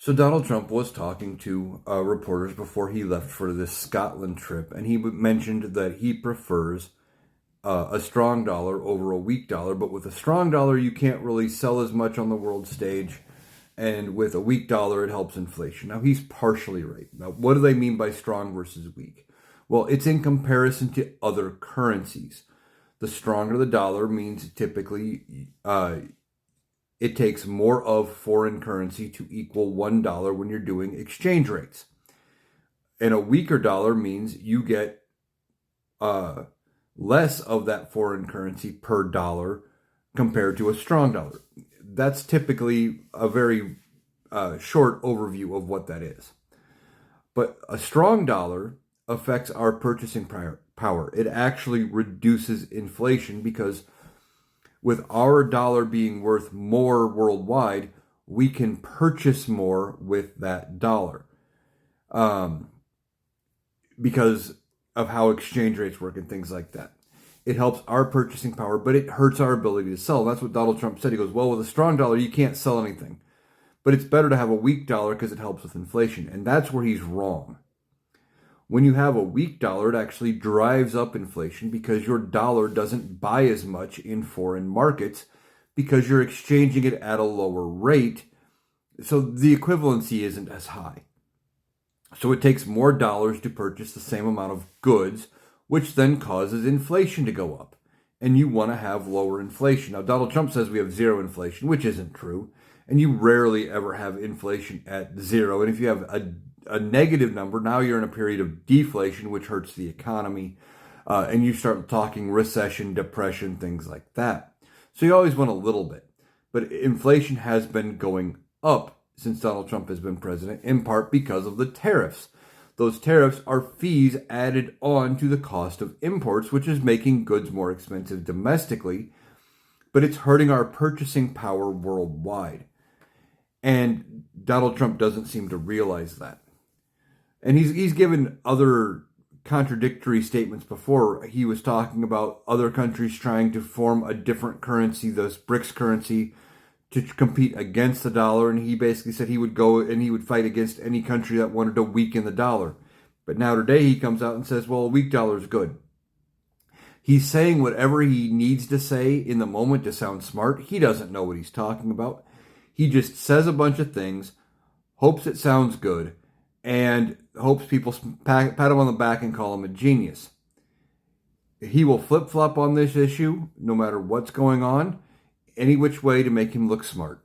So Donald Trump was talking to reporters before he left for this Scotland trip, and he mentioned that he prefers a strong dollar over a weak dollar. But with a strong dollar, you can't really sell as much on the world stage, and with a weak dollar, it helps inflation. Now he's partially right. Now, what do they mean by strong versus weak? Well, it's in comparison to other currencies. The stronger the dollar means typically it takes more of foreign currency to equal $1 when you're doing exchange rates. And a weaker dollar means you get less of that foreign currency per dollar compared to a strong dollar. That's typically a very short overview of what that is. But a strong dollar affects our purchasing power. It actually reduces inflation because with our dollar being worth more worldwide, we can purchase more with that dollar because of how exchange rates work and things like that. It helps our purchasing power, but it hurts our ability to sell. That's what Donald Trump said. He goes, well, with a strong dollar, you can't sell anything. But it's better to have a weak dollar because it helps with inflation. And that's where he's wrong. When you have a weak dollar, it actually drives up inflation because your dollar doesn't buy as much in foreign markets because you're exchanging it at a lower rate. So the equivalency isn't as high. So it takes more dollars to purchase the same amount of goods, which then causes inflation to go up. And you want to have lower inflation. Now, Donald Trump says we have zero inflation, which isn't true. And you rarely ever have inflation at zero. And if you have a negative number, now you're in a period of deflation, which hurts the economy. And you start talking recession, depression, things like that. So you always want a little bit. But inflation has been going up since Donald Trump has been president, in part because of the tariffs. Those tariffs are fees added on to the cost of imports, which is making goods more expensive domestically, but it's hurting our purchasing power worldwide. And Donald Trump doesn't seem to realize that. And he's given other contradictory statements before. He was talking about other countries trying to form a different currency, this BRICS currency, to compete against the dollar. And he basically said he would go and he would fight against any country that wanted to weaken the dollar. But now today he comes out and says, well, a weak dollar is good. He's saying whatever he needs to say in the moment to sound smart. He doesn't know what he's talking about. He just says a bunch of things, hopes it sounds good, and hopes people pat him on the back and call him a genius. He will flip-flop on this issue no matter what's going on, any which way to make him look smart.